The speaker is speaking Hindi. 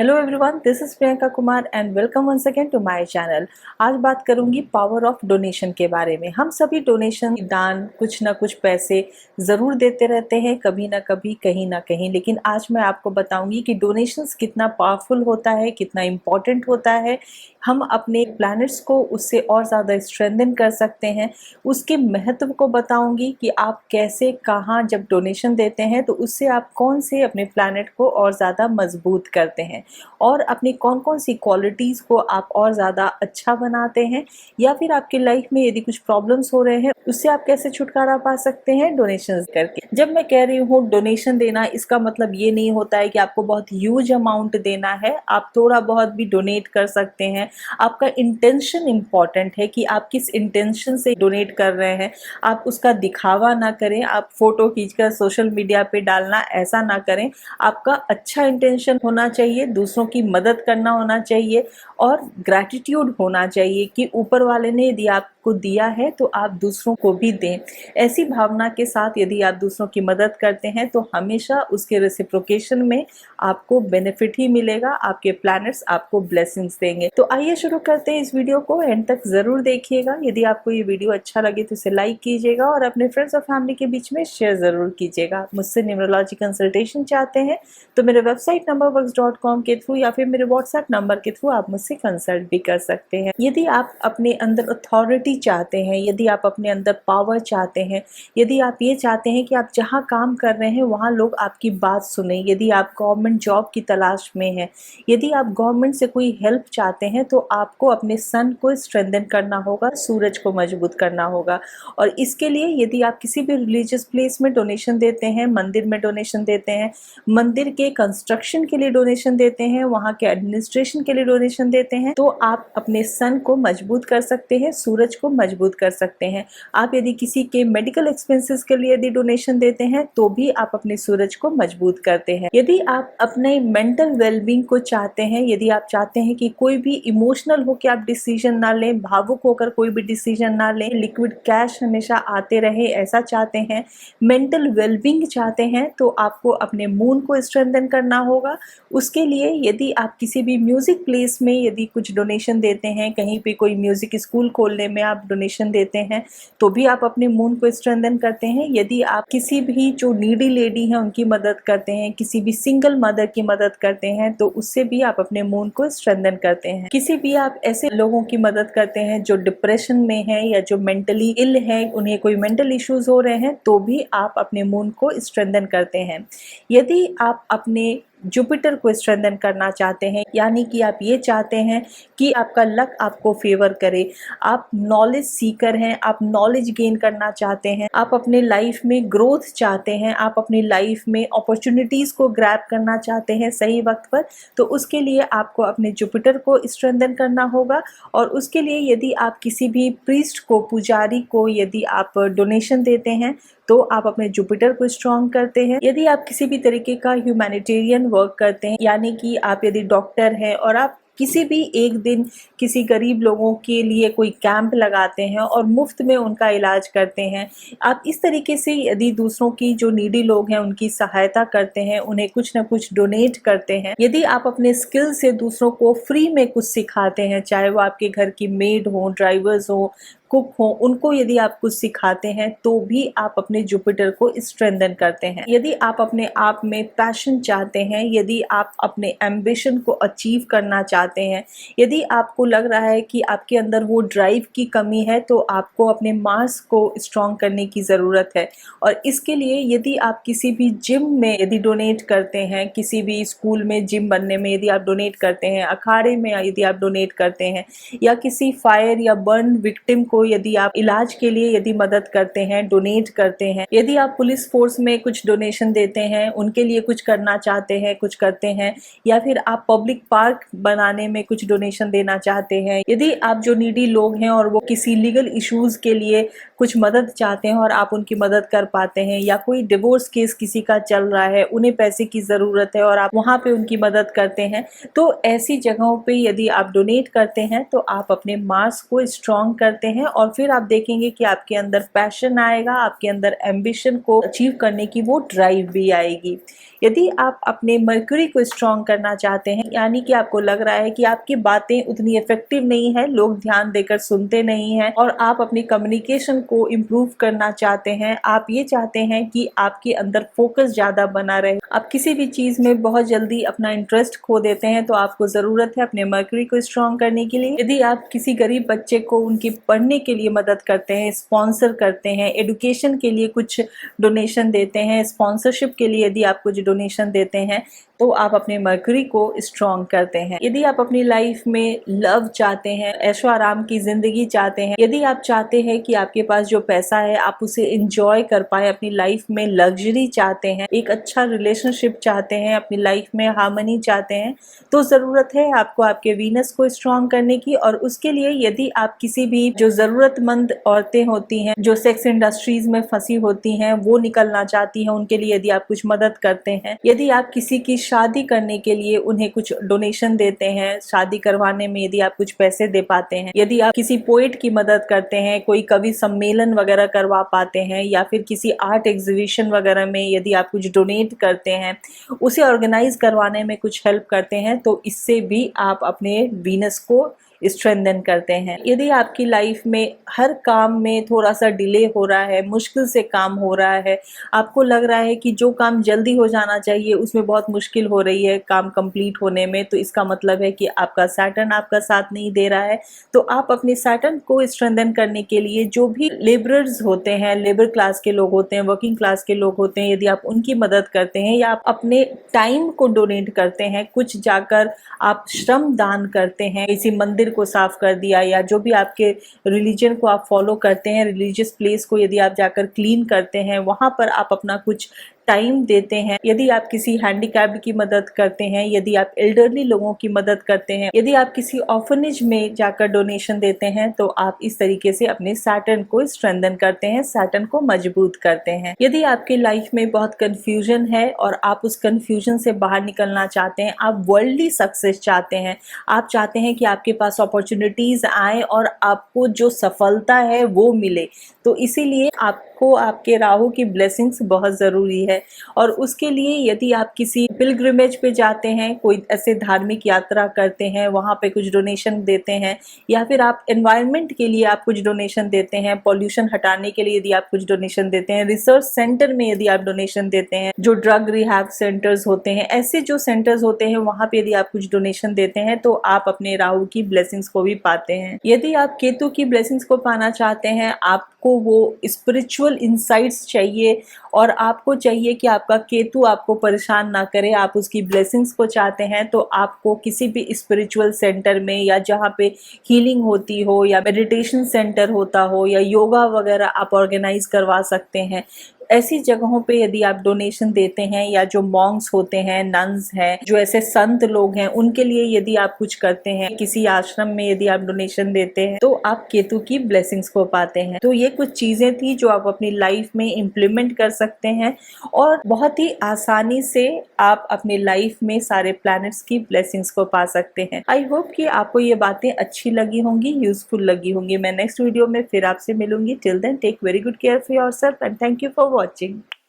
Hello everyone, this is Priyanka Kumar and welcome once again to my channel. आज बात करूंगी पावर ऑफ डोनेशन के बारे में। हम सभी डोनेशन, दान, कुछ ना कुछ पैसे ज़रूर देते रहते हैं, कभी ना कभी, कहीं ना कहीं। लेकिन आज मैं आपको बताऊंगी कि डोनेशंस कितना पावरफुल होता है, कितना इम्पॉर्टेंट होता है। हम अपने प्लैनेट्स को उससे और ज़्यादा स्ट्रेंथन कर सकते हैं। उसके महत्व को बताऊंगी कि आप कैसे, कहाँ जब डोनेशन देते हैं तो उससे आप कौन से अपने प्लैनेट को और ज़्यादा मजबूत करते हैं और अपनी कौन कौन सी क्वालिटीज़ को आप और ज़्यादा अच्छा बनाते हैं, या फिर आपकी लाइफ में यदि कुछ प्रॉब्लम्स हो रहे हैं उससे आप कैसे छुटकारा पा सकते हैं डोनेशंस करके। जब मैं कह रही हूँ डोनेशन देना, इसका मतलब ये नहीं होता है कि आपको बहुत ह्यूज अमाउंट देना है। आप थोड़ा बहुत भी डोनेट कर सकते हैं। आपका इंटेंशन इम्पॉर्टेंट है कि आप किस इंटेंशन से डोनेट कर रहे हैं। आप उसका दिखावा ना करें, आप फोटो खींचकर सोशल मीडिया पे डालना ऐसा ना करें। आपका अच्छा इंटेंशन होना चाहिए, दूसरों की मदद करना होना चाहिए और ग्रैटिट्यूड होना चाहिए कि ऊपर वाले ने यदि आपको दिया है तो आप दूसरों को भी दें। ऐसी भावना के साथ यदि आप दूसरों की मदद करते हैं तो हमेशा उसके रेसिप्रोकेशन में आपको बेनिफिट ही मिलेगा। आपके प्लैनेट्स आपको ब्लेसिंग्स देंगे। तो आइए शुरू करते हैं इस वीडियो को, एंड तक जरूर देखिएगा। यदि आपको ये वीडियो अच्छा लगे तो इसे लाइक कीजिएगा और अपने फ्रेंड्स और फैमिली के बीच में शेयर जरूर कीजिएगा। मुझसे न्यूमरोलॉजी कंसल्टेशन चाहते हैं तो मेरे वेबसाइट numberworks.com के थ्रू या फिर मेरे व्हाट्सएप नंबर के थ्रू आप मुझसे कंसल्ट भी कर सकते हैं। यदि आप अपने अंदर अथॉरिटी चाहते हैं, यदि आप अपने अंदर पावर चाहते हैं, यदि आप ये चाहते हैं कि आप जहाँ काम कर रहे हैं वहाँ लोग आपकी बात सुने, यदि आप गवर्नमेंट जॉब की तलाश में हैं, यदि आप गवर्नमेंट से कोई हेल्प चाहते हैं तो आपको अपने सन को स्ट्रेंथन करना होगा, सूरज को मजबूत करना होगा। और इसके लिए यदि आप किसी भी रिलीजियस प्लेस में डोनेशन देते हैं, मंदिर में डोनेशन देते हैं, मंदिर के कंस्ट्रक्शन के लिए डोनेशन देते हैं, वहाँ के एडमिनिस्ट्रेशन के लिए डोनेशन देते हैं, तो आप अपने सन को मजबूत कर सकते हैं, सूरज को मजबूत कर सकते हैं। आप यदि किसी के मेडिकल एक्सपेंसेस के लिए यदि डोनेशन देते हैं तो भी आप अपने सूरज को मजबूत करते हैं। यदि आप अपने मेंटल वेलबींग को चाहते हैं, यदि आप चाहते हैं कि कोई भी इमोशनल होकर आप डिसीजन ना लें, भावुक होकर कोई भी डिसीजन ना लें, लिक्विड कैश हमेशा आते रहे, ऐसा चाहते हैं, मेंटल वेलबींग चाहते हैं, तो आपको अपने मून को स्ट्रेंथन करना होगा। उसके लिए यदि आप किसी भी म्यूजिक प्लेस में यदि कुछ डोनेशन देते हैं, कहीं पे कोई म्यूजिक स्कूल खोलने में आप डोनेशन देते हैं तो भी आप अपने मून को स्ट्रेंथन करते हैं। यदि आप किसी भी जो नीडी लेडी हैं उनकी मदद करते हैं, किसी भी सिंगल मदर की मदद करते हैं तो उससे भी आप अपने मून को स्ट्रेंथन करते हैं। किसी भी आप ऐसे लोगों की मदद करते हैं जो डिप्रेशन में हैं या जो मेंटली इल हैं, उन्हें कोई मेंटल इश्यूज हो रहे हैं, तो भी आप अपने मून को स्ट्रेंथन करते हैं। यदि आप अपने जुपिटर को स्ट्रेंथन करना चाहते हैं, यानी कि आप ये चाहते हैं कि आपका लक आपको फेवर करे, आप नॉलेज सीकर हैं, आप नॉलेज गेन करना चाहते हैं, आप अपने लाइफ में ग्रोथ चाहते हैं, आप अपनी लाइफ में अपॉर्चुनिटीज़ को ग्रैब करना चाहते हैं सही वक्त पर, तो उसके लिए आपको अपने जुपिटर को स्ट्रेंथन करना होगा। और उसके लिए यदि आप किसी भी प्रीस्ट को, पुजारी को यदि आप डोनेशन देते हैं तो आप अपने जुपिटर को स्ट्रॉन्ग करते हैं। यदि आप किसी भी तरीके का ह्यूमैनिटेरियन वर्क करते हैं, यानी कि आप यदि डॉक्टर हैं और आप किसी भी एक दिन किसी गरीब लोगों के लिए कोई कैंप लगाते हैं और मुफ्त में उनका इलाज करते हैं, आप इस तरीके से यदि दूसरों की जो नीडी लोग हैं उनकी सहायता करते हैं, उन्हें कुछ ना कुछ डोनेट करते हैं, यदि आप अपने स्किल से दूसरों को फ्री में कुछ सिखाते हैं, चाहे वो आपके घर की मेड हो, ड्राइवर्स हो, कुक हो, उनको यदि आप कुछ सिखाते हैं तो भी आप अपने जुपिटर को स्ट्रेंथन करते हैं। यदि आप अपने आप में पैशन चाहते हैं, यदि आप अपने एम्बिशन को अचीव करना चाहते हैं, यदि आपको लग रहा है कि आपके अंदर वो ड्राइव की कमी है, तो आपको अपने मास को स्ट्रॉन्ग करने की ज़रूरत है। और इसके लिए यदि आप किसी भी जिम में यदि डोनेट करते हैं, किसी भी स्कूल में जिम बनने में यदि आप डोनेट करते हैं, अखाड़े में यदि आप डोनेट करते हैं, या किसी फायर या बर्न विक्टिम को यदि आप इलाज के लिए यदि मदद करते हैं, डोनेट करते हैं, यदि आप पुलिस फोर्स में कुछ डोनेशन देते हैं, उनके लिए कुछ करना चाहते हैं, कुछ करते हैं, या फिर आप पब्लिक पार्क बनाने में कुछ डोनेशन देना चाहते हैं, यदि आप जो नीडी लोग हैं और वो किसी लीगल इश्यूज के लिए कुछ मदद चाहते हैं और आप उनकी मदद कर पाते हैं, या कोई डिवोर्स केस किसी का चल रहा है, उन्हें पैसे की ज़रूरत है और आप वहाँ पे उनकी मदद करते हैं, तो ऐसी जगहों पे यदि आप डोनेट करते हैं तो आप अपने मास को स्ट्रॉन्ग करते हैं और फिर आप देखेंगे कि आपके अंदर पैशन आएगा, आपके अंदर एम्बिशन को अचीव करने की वो ड्राइव भी आएगी। यदि आप अपने मर्क्यूरी को स्ट्रॉन्ग करना चाहते हैं, यानी कि आपको लग रहा है कि आपकी बातें उतनी इफेक्टिव नहीं है, लोग ध्यान देकर सुनते नहीं हैं, और आप अपनी कम्युनिकेशन को इम्प्रूव करना चाहते हैं, आप ये चाहते हैं कि आपके अंदर फोकस ज़्यादा बना रहे, आप किसी भी चीज़ में बहुत जल्दी अपना इंटरेस्ट खो देते हैं, तो आपको ज़रूरत है अपने मर्क्यूरी को स्ट्रॉन्ग करने के लिए। यदि आप किसी गरीब बच्चे को उनकी पढ़ने के लिए मदद करते हैं, स्पॉन्सर करते हैं, एडुकेशन के लिए कुछ डोनेशन देते हैं, स्पॉन्सरशिप के लिए यदि आप कुछ डोनेशन देते हैं, तो आप अपने मर्क्यूरी को स्ट्रॉन्ग करते हैं। यदि आप अपनी लाइफ में लव चाहते हैं, ऐशो आराम की जिंदगी चाहते हैं, यदि आप चाहते हैं कि आपके पास जो पैसा है आप उसे एंजॉय कर पाए, अपनी लाइफ में लग्जरी चाहते हैं, एक अच्छा रिलेशनशिप चाहते हैं, अपनी लाइफ में हार्मनी चाहते हैं, तो ज़रूरत है आपको आपके वीनस को स्ट्रॉन्ग करने की। और उसके लिए यदि आप किसी भी जो ज़रूरतमंद औरतें होती हैं, जो सेक्स इंडस्ट्रीज में फंसी होती हैं, वो निकलना चाहती हैं, उनके लिए यदि आप कुछ मदद करते हैं, यदि आप किसी की शादी करने के लिए उन्हें कुछ डोनेशन देते हैं, शादी करवाने में यदि आप कुछ पैसे दे पाते हैं, यदि आप किसी पोएट की मदद करते हैं, कोई कवि सम्मेलन वगैरह करवा पाते हैं, या फिर किसी आर्ट एग्जीबिशन वगैरह में यदि आप कुछ डोनेट करते हैं, उसे ऑर्गेनाइज करवाने में कुछ हेल्प करते हैं, तो इससे भी आप अपने वीनस को स्ट्रेंथन करते हैं। यदि आपकी लाइफ में हर काम में थोड़ा सा डिले हो रहा है, मुश्किल से काम हो रहा है, आपको लग रहा है कि जो काम जल्दी हो जाना चाहिए उसमें बहुत मुश्किल हो रही है काम कंप्लीट होने में, तो इसका मतलब है कि आपका सैटर्न आपका साथ नहीं दे रहा है। तो आप अपने सैटर्न को स्ट्रेंथन करने के लिए जो भी लेबरर्स होते हैं, लेबर क्लास के लोग होते हैं, वर्किंग क्लास के लोग होते हैं, यदि आप उनकी मदद करते हैं, या आप अपने टाइम को डोनेट करते हैं, कुछ जाकर आप श्रम दान करते हैं, किसी मंदिर को साफ कर दिया, या जो भी आपके रिलीजन को आप फॉलो करते हैं, रिलीजियस प्लेस को यदि आप जाकर क्लीन करते हैं, वहां पर आप अपना कुछ टाइम देते हैं, यदि आप किसी हैंडीकैप्ड की मदद करते हैं, यदि आप एल्डरली लोगों की मदद करते हैं, यदि आप किसी ऑर्फनेज में जाकर डोनेशन देते हैं, तो आप इस तरीके से अपने सैटर्न को स्ट्रेंथन करते हैं, सैटर्न को मजबूत करते हैं। यदि आपकी लाइफ में बहुत कंफ्यूजन है और आप उस कंफ्यूजन से बाहर निकलना चाहते हैं, आप वर्ल्डली सक्सेस चाहते हैं, आप चाहते हैं कि आपके पास अपॉर्चुनिटीज आए और आपको जो सफलता है वो मिले, तो इसीलिए आपको आपके राहु की ब्लेसिंग्स बहुत ज़रूरी है। और उसके लिए यदि आप किसी पिलग्रिमेज पे जाते हैं, कोई ऐसे धार्मिक यात्रा करते हैं, वहाँ पे कुछ डोनेशन देते हैं, या फिर आप एनवायरनमेंट के लिए आप कुछ डोनेशन देते हैं, पॉल्यूशन हटाने के लिए यदि आप कुछ डोनेशन देते हैं, रिसर्च सेंटर में यदि आप डोनेशन देते हैं, जो ड्रग रिहैब सेंटर्स होते हैं, ऐसे जो सेंटर्स होते हैं वहाँ पे यदि आप कुछ डोनेशन देते हैं, तो आप अपने राहु की ब्लेसिंग्स को भी पाते हैं। यदि आप केतु की ब्लेसिंग्स को पाना चाहते हैं, आपको वो स्पिरिचुअल इंसाइट्स चाहिए, और आपको चाहिए कि आपका केतु आपको परेशान ना करे, आप उसकी ब्लेसिंग्स को चाहते हैं, तो आपको किसी भी स्पिरिचुअल सेंटर में, या जहाँ पे हीलिंग होती हो, या मेडिटेशन सेंटर होता हो, या योगा वगैरह आप ऑर्गेनाइज करवा सकते हैं, ऐसी जगहों पे यदि आप डोनेशन देते हैं, या जो मॉन्क्स होते हैं, नन्स हैं, जो ऐसे संत लोग हैं, उनके लिए यदि आप कुछ करते हैं, किसी आश्रम में यदि आप डोनेशन देते हैं, तो आप केतु की ब्लेसिंग्स को पाते हैं। तो ये कुछ चीजें थी जो आप अपनी लाइफ में इम्प्लीमेंट कर सकते हैं, और बहुत ही आसानी से आप अपनी लाइफ में सारे प्लैनेट्स की ब्लेसिंग्स को पा सकते हैं। आई होप कि आपको ये बातें अच्छी लगी होंगी, यूजफुल लगी होंगी। मैं नेक्स्ट वीडियो में फिर आपसे मिलूंगी। Till then take very good care for yourself and thank you for watching.